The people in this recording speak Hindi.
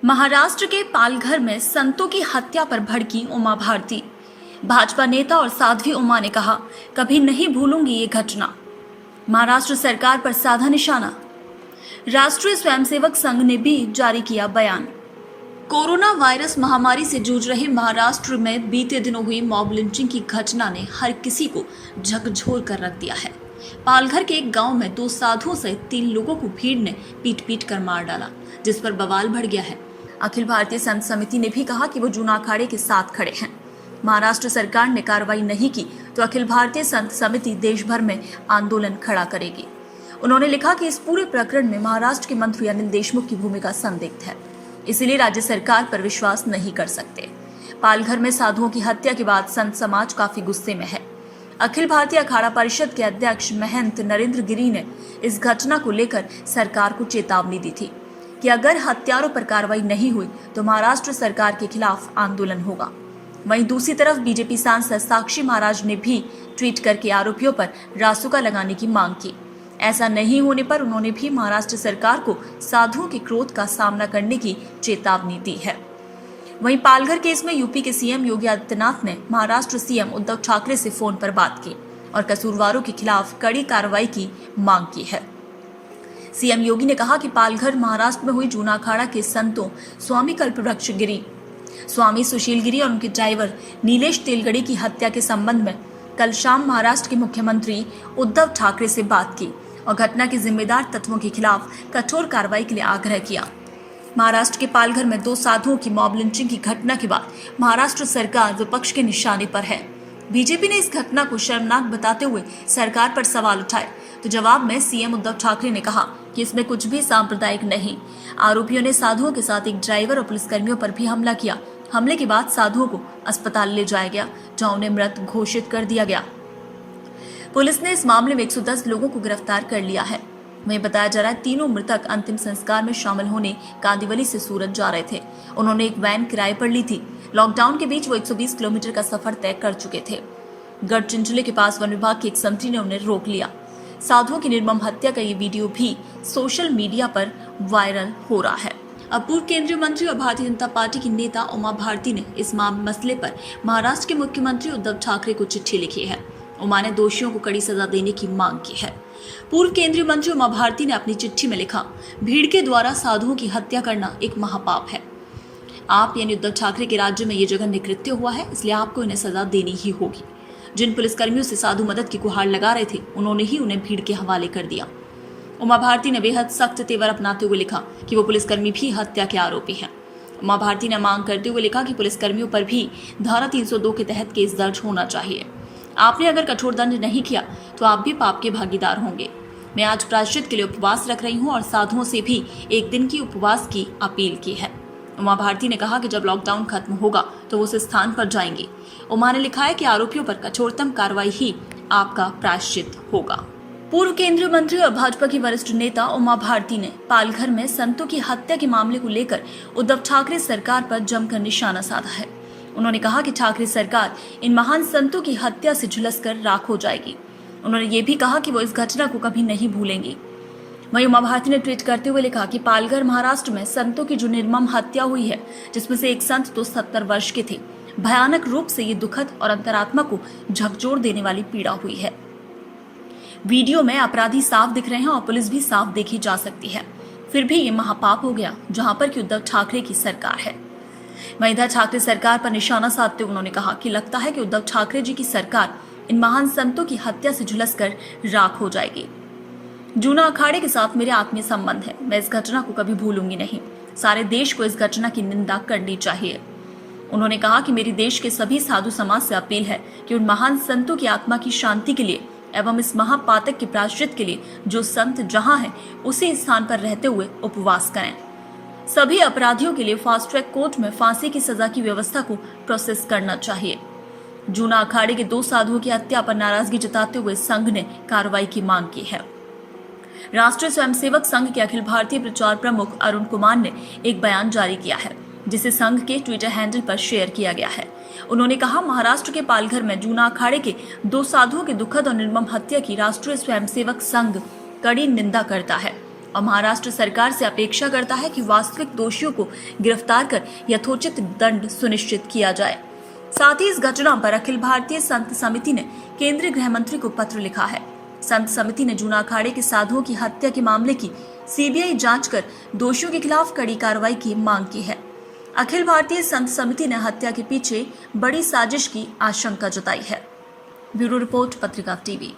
महाराष्ट्र के पालघर में संतों की हत्या पर भड़की उमा भारती। भाजपा नेता और साध्वी उमा ने कहा, कभी नहीं भूलूंगी ये घटना। महाराष्ट्र सरकार पर साधा निशाना। राष्ट्रीय स्वयंसेवक संघ ने भी जारी किया बयान। कोरोना वायरस महामारी से जूझ रहे महाराष्ट्र में बीते दिनों हुई मॉब लिंचिंग की घटना ने हर किसी को झकझोर कर रख दिया है। पालघर के एक गांव में 2 साधुओं सहित 3 लोगों को भीड़ ने पीट पीट कर मार डाला, जिस पर बवाल बढ़ गया है। अखिल भारतीय संत समिति ने भी कहा कि वो जूना अखाड़े के साथ खड़े हैं। महाराष्ट्र सरकार ने कार्रवाई नहीं की तो अखिल भारतीय संत समिति देश भर में आंदोलन खड़ा करेगी। उन्होंने लिखा कि इस पूरे प्रकरण में महाराष्ट्र के मंत्री अनिल देशमुख की भूमिका संदिग्ध है, इसलिए राज्य सरकार पर विश्वास नहीं कर सकते। पालघर में साधुओं की हत्या के बाद संत समाज काफी गुस्से में है। अखिल भारतीय अखाड़ा परिषद के अध्यक्ष महंत नरेंद्र गिरी ने इस घटना को लेकर सरकार को चेतावनी दी थी कि अगर हत्यारों पर कार्रवाई नहीं हुई तो महाराष्ट्र सरकार के खिलाफ आंदोलन होगा। वहीं दूसरी तरफ बीजेपी सांसद साक्षी महाराज ने भी ट्वीट करके आरोपियों पर रासुका लगाने की मांग की। ऐसा नहीं होने पर उन्होंने भी महाराष्ट्र सरकार को साधुओं के क्रोध का सामना करने की चेतावनी दी है। वहीं पालघर केस में यूपी के सीएम योगी आदित्यनाथ ने महाराष्ट्र सीएम उद्धव ठाकरे से फोन पर बात की और कसूरवारों के खिलाफ कड़ी कार्रवाई की मांग की है। सीएम योगी ने कहा कि पालघर महाराष्ट्र में हुई जूना अखाड़ा के संतों स्वामी कल्पवृक्ष गिरी, स्वामी सुशील गिरी और उनके ड्राइवर नीलेश तेलगड़ी की हत्या के संबंध में कल शाम महाराष्ट्र के मुख्यमंत्री उद्धव ठाकरे से बात की और घटना के जिम्मेदार तत्वों के खिलाफ कठोर कार्रवाई के लिए आग्रह किया। महाराष्ट्र के पालघर में 2 साधुओं की मॉब लिंचिंग की घटना के बाद महाराष्ट्र सरकार विपक्ष के निशाने पर है। बीजेपी ने इस घटना को शर्मनाक बताते हुए सरकार पर सवाल उठाए तो जवाब में सीएम उद्धव ठाकरे ने कहा कि इसमें कुछ भी सांप्रदायिक नहीं। आरोपियों ने साधुओं के साथ एक ड्राइवर और पुलिसकर्मियों पर भी हमला किया। हमले के बाद साधुओं को अस्पताल ले जाया गया, जहां उन्हें मृत घोषित कर दिया गया। पुलिस ने इस मामले में 110 लोगों को गिरफ्तार कर लिया है। वहीं बताया जा रहा है तीनों मृतक अंतिम संस्कार में शामिल होने कांदिवली से सूरत जा रहे थे। उन्होंने एक वैन किराए पर ली थी। लॉकडाउन के बीच वो 120 किलोमीटर का सफर तय कर चुके थे। गढ़चिंचले के पास वन विभाग के एक संतरी ने उन्हें रोक लिया। साधुओं की निर्मम हत्या का ये वीडियो भी सोशल मीडिया पर वायरल हो रहा है। अब पूर्व केंद्रीय मंत्री और भारतीय जनता पार्टी की नेता उमा भारती ने इस मसले पर महाराष्ट्र के मुख्यमंत्री उद्धव ठाकरे को चिट्ठी लिखी है। उमा ने दोषियों को कड़ी सजा देने की मांग की है। पूर्व केंद्रीय मंत्री उमा भारती ने अपनी चिट्ठी में लिखा, भीड़ के द्वारा साधुओं की हत्या करना एक महापाप है। आप यानी उद्धव ठाकरे के राज्य में ये जघन्य कृत्य हुआ है, इसलिए आपको इन्हें सजा देनी ही होगी। जिन पुलिसकर्मियों से साधु मदद की गुहार लगा रहे थे, उन्होंने ही उन्हें भीड़ के हवाले कर दिया। उमा भारती ने बेहद सख्त तेवर अपनाते हुए लिखा कि वो पुलिसकर्मी भी हत्या के आरोपी हैं। उमा भारती ने मांग करते हुए लिखा कि पुलिसकर्मियों पर भी धारा 302 के तहत केस दर्ज होना चाहिए। आपने अगर कठोर दंड नहीं किया तो आप भी पाप के भागीदार होंगे। मैं आज प्रायश्चित के लिए उपवास रख रही हूँ और साधुओं से भी एक दिन की उपवास की अपील की है। उमा भारती ने कहा कि जब लॉकडाउन खत्म होगा तो वो उस स्थान पर जाएंगे। उमा ने लिखा है कि आरोपियों पर कठोरतम कार्रवाई ही आपका प्रायश्चित होगा। पूर्व केंद्रीय मंत्री और भाजपा की वरिष्ठ नेता उमा भारती ने पालघर में संतों की हत्या के मामले को लेकर उद्धव ठाकरे सरकार पर जमकर निशाना साधा है। उन्होंने कहा कि ठाकरे सरकार इन महान संतों की हत्या से झुलसकर राख हो जाएगी। उन्होंने ये भी कहा कि वो इस घटना को कभी नहीं भूलेंगी। वहीं उमा भारती ने ट्वीट करते हुए लिखा कि पालघर महाराष्ट्र में संतों की जो निर्मम हत्या हुई है, जिसमें से एक संत तो 70 वर्ष के थे, भयानक रूप से ये दुखद और अंतरात्मा को झकझोर देने वाली पीड़ा हुई है। वीडियो में अपराधी साफ दिख रहे हैं और पुलिस भी साफ देखी जा सकती है, फिर भी ये महापाप हो गया जहां पर कि उद्धव ठाकरे की सरकार है। वहीं इधर ठाकरे सरकार पर निशाना साधते हुए उन्होंने कहा कि लगता है कि उद्धव ठाकरे जी की सरकार इन महान संतों की हत्या से झुलसकर राख हो जाएगी। जूना अखाड़े के साथ मेरे आत्मीय संबंध है, मैं इस घटना को कभी भूलूंगी नहीं। सारे देश को इस घटना की निंदा करनी चाहिए। उन्होंने कहा कि मेरी देश के सभी साधु समाज से अपील है कि उन महान संतों की आत्मा की शांति के लिए एवं इस महापातक के प्रायश्चित के लिए जो संत जहां है उसी स्थान पर रहते हुए उपवास करें। सभी अपराधियों के लिए फास्ट ट्रैक कोर्ट में फांसी की सजा की व्यवस्था को प्रोसेस करना चाहिए। जूना अखाड़े के 2 साधुओं की हत्या पर नाराजगी जताते हुए संघ ने कार्रवाई की मांग की है। राष्ट्रीय स्वयंसेवक संघ के अखिल भारतीय प्रचार प्रमुख अरुण कुमार ने एक बयान जारी किया है, जिसे संघ के ट्विटर हैंडल पर शेयर किया गया है। उन्होंने कहा, महाराष्ट्र के पालघर में जूना अखाड़े के 2 साधुओं की दुखद और निर्मम हत्या की राष्ट्रीय स्वयंसेवक संघ कड़ी निंदा करता है। और महाराष्ट्र सरकार से अपेक्षा करता है कि वास्तविक दोषियों को गिरफ्तार कर यथोचित दंड सुनिश्चित किया जाए। साथ ही इस घटना पर अखिल भारतीय संत समिति ने केंद्रीय गृह मंत्री को पत्र लिखा है। संत समिति ने जूना अखाड़े के साधुओं की हत्या के मामले की सीबीआई जांच कर दोषियों के खिलाफ कड़ी कार्रवाई की मांग की है। अखिल भारतीय संत समिति ने हत्या के पीछे बड़ी साजिश की आशंका जताई है। ब्यूरो रिपोर्ट, पत्रिका टीवी।